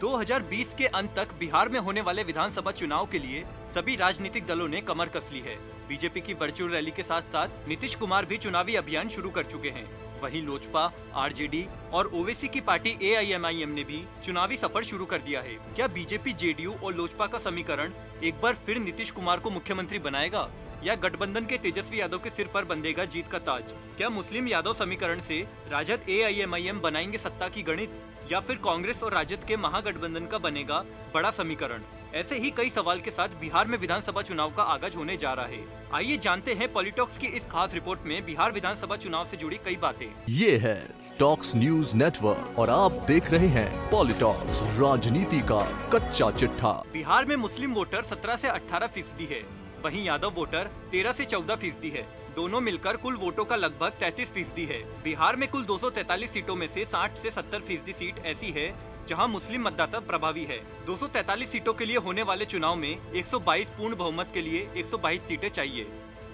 2020 के अंत तक बिहार में होने वाले विधानसभा चुनाव के लिए सभी राजनीतिक दलों ने कमर कस ली है। बीजेपी की वर्चुअल रैली के साथ साथ नीतीश कुमार भी चुनावी अभियान शुरू कर चुके हैं। वहीं लोजपा, आरजेडी और ओवैसी की पार्टी एआईएमआईएम ने भी चुनावी सफर शुरू कर दिया है। क्या बीजेपी, जेडीयू और लोजपा का समीकरण एक बार फिर नीतीश कुमार को मुख्यमंत्री बनाएगा या गठबंधन के तेजस्वी यादव के सिर पर बंधेगा जीत का ताज? क्या मुस्लिम यादव समीकरण से राजद एआईएमआईएम बनाएंगे सत्ता की गणित, या फिर कांग्रेस और राजद के महागठबंधन का बनेगा बड़ा समीकरण? ऐसे ही कई सवाल के साथ बिहार में विधानसभा चुनाव का आगाज होने जा रहा है। आइए जानते हैं पॉलिटॉक्स की इस खास रिपोर्ट में बिहार विधानसभा चुनाव से जुड़ी कई बातें। ये है टॉक्स न्यूज नेटवर्क और आप देख रहे हैं पॉलिटॉक्स, राजनीति का कच्चा चिट्ठा। बिहार में मुस्लिम वोटर 17 से 18% है, वहीं यादव वोटर 13 से 14% है। दोनों मिलकर कुल वोटों का लगभग 33% है। बिहार में कुल 243 सीटों में से 60 से 70% सीट ऐसी है जहां मुस्लिम मतदाता प्रभावी है। 243 सीटों के लिए होने वाले चुनाव में 122 पूर्ण बहुमत के लिए 122 सीटें चाहिए।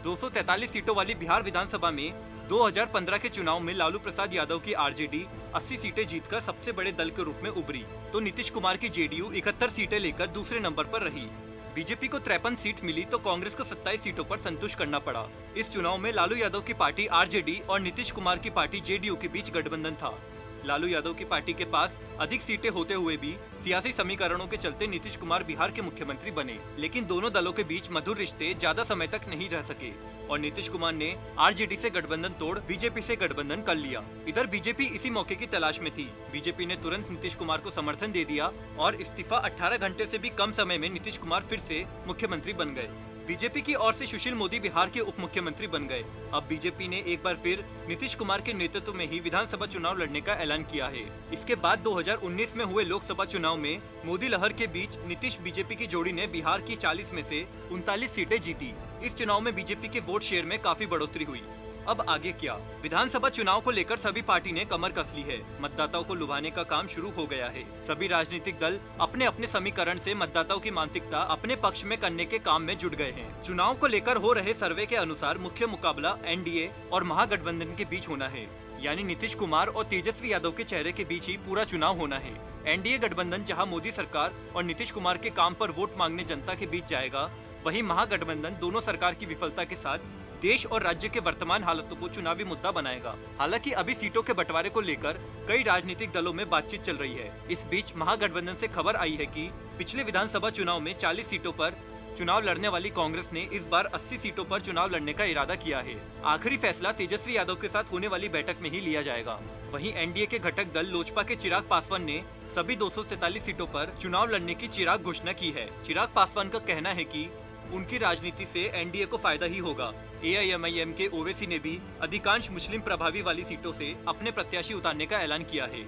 243 सीटों वाली बिहार विधानसभा में 2015 के चुनाव में लालू प्रसाद यादव की आरजेडी 80 सीटें जीतकर सबसे बड़े दल के रूप में उभरी, तो नीतीश कुमार की जेडीयू 71 सीटें लेकर दूसरे नंबर पर रही। बीजेपी को 53 सीट मिली तो कांग्रेस को 27 सीटों पर संतुष्ट करना पड़ा। इस चुनाव में लालू यादव की पार्टी आरजेडी और नीतीश कुमार की पार्टी जेडीयू के बीच गठबंधन था। लालू यादव की पार्टी के पास अधिक सीटें होते हुए भी सियासी समीकरणों के चलते नीतीश कुमार बिहार के मुख्यमंत्री बने, लेकिन दोनों दलों के बीच मधुर रिश्ते ज्यादा समय तक नहीं रह सके और नीतीश कुमार ने आरजेडी से गठबंधन तोड़ बीजेपी से गठबंधन कर लिया। इधर बीजेपी इसी मौके की तलाश में थी। बीजेपी ने तुरंत नीतीश कुमार को समर्थन दे दिया और इस्तीफा 18 घंटे से भी कम समय में नीतीश कुमार फिर से मुख्यमंत्री बन गए। बीजेपी की ओर से सुशील मोदी बिहार के उप मुख्यमंत्री बन गए। अब बीजेपी ने एक बार फिर नीतीश कुमार के नेतृत्व में ही विधानसभा चुनाव लड़ने का ऐलान किया है। इसके बाद 2019 में हुए लोकसभा चुनाव में मोदी लहर के बीच नीतीश बीजेपी की जोड़ी ने बिहार की 40 में से 39 सीटें जीती। इस चुनाव में बीजेपी के वोट शेयर में काफी बढ़ोतरी हुई। अब आगे क्या? विधानसभा चुनाव को लेकर सभी पार्टी ने कमर कस ली है। मतदाताओं को लुभाने का काम शुरू हो गया है। सभी राजनीतिक दल अपने अपने समीकरण से मतदाताओं की मानसिकता अपने पक्ष में करने के काम में जुट गए हैं। चुनाव को लेकर हो रहे सर्वे के अनुसार मुख्य मुकाबला एनडीए और महागठबंधन के बीच होना है, यानी नीतीश कुमार और तेजस्वी यादव के चेहरे के बीच ही पूरा चुनाव होना है। एनडीए गठबंधन जहां मोदी सरकार और नीतीश कुमार के काम पर वोट मांगने जनता के बीच जाएगा, वहीं महागठबंधन दोनों सरकार की विफलता के साथ देश और राज्य के वर्तमान हालातों को चुनावी मुद्दा बनाएगा। हालांकि अभी सीटों के बंटवारे को लेकर कई राजनीतिक दलों में बातचीत चल रही है। इस बीच महागठबंधन से खबर आई है कि पिछले विधानसभा चुनाव में 40 सीटों पर चुनाव लड़ने वाली कांग्रेस ने इस बार 80 सीटों पर चुनाव लड़ने का इरादा किया है। आखिरी फैसला तेजस्वी यादव के साथ होने वाली बैठक में ही लिया जाएगा। वहीं एनडीए के घटक दल लोजपा के चिराग पासवान ने सभी 243 सीटों पर चुनाव लड़ने की चिराग घोषणा की है। चिराग पासवान का कहना है कि उनकी राजनीति से एनडीए को फायदा ही होगा। एआईएमआईएम के ओवैसी ने भी अधिकांश मुस्लिम प्रभावी वाली सीटों से अपने प्रत्याशी उतारने का ऐलान किया है।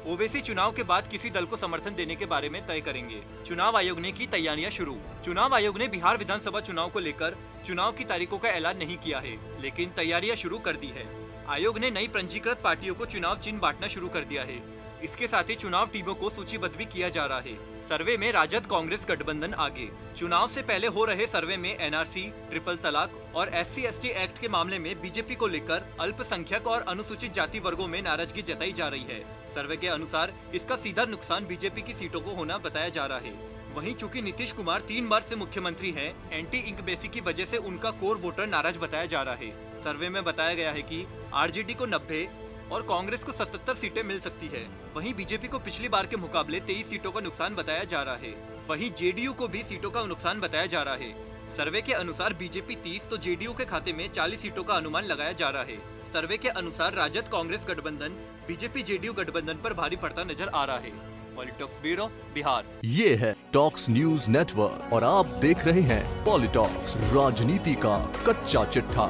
ओवैसी चुनाव के बाद किसी दल को समर्थन देने के बारे में तय करेंगे। चुनाव आयोग ने की तैयारियां शुरू। चुनाव आयोग ने बिहार विधानसभा चुनाव को लेकर चुनाव की तारीखों का ऐलान नहीं किया है, लेकिन तैयारियां शुरू कर दी है। आयोग ने नई पंजीकृत पार्टियों को चुनाव चिन्ह बांटना शुरू कर दिया है। इसके साथ ही चुनाव टीमों को सूचीबद्ध भी किया जा रहा है। सर्वे में राजद कांग्रेस गठबंधन आगे। चुनाव से पहले हो रहे सर्वे में एनआरसी, ट्रिपल तलाक और SC/ST एक्ट के मामले में बीजेपी को लेकर अल्पसंख्यक और अनुसूचित जाति वर्गों में नाराजगी जताई जा रही है। सर्वे के अनुसार इसका सीधा नुकसान बीजेपी की सीटों को होना बताया जा रहा है। वहीं चूंकि नीतीश कुमार 3 बार से मुख्यमंत्री हैं, एंटी इंकबेसी की वजह से उनका कोर वोटर नाराज बताया जा रहा है। सर्वे में बताया गया है कि आरजेडी को 90 और कांग्रेस को 77 सीटें मिल सकती है। वहीं बीजेपी को पिछली बार के मुकाबले 23 सीटों का नुकसान बताया जा रहा है। वहीं जेडीयू को भी सीटों का नुकसान बताया जा रहा है। सर्वे के अनुसार बीजेपी 30 तो जेडीयू के खाते में 40 सीटों का अनुमान लगाया जा रहा है। सर्वे के अनुसार राजद कांग्रेस गठबंधन बीजेपी जेडीयू गठबंधन पर भारी पड़ता नजर आ रहा है। पॉलिटॉक्स ब्यूरो, बिहार। ये है टॉक्स न्यूज नेटवर्क और आप देख रहे हैं पॉलिटॉक्स, राजनीति का कच्चा चिट्ठा।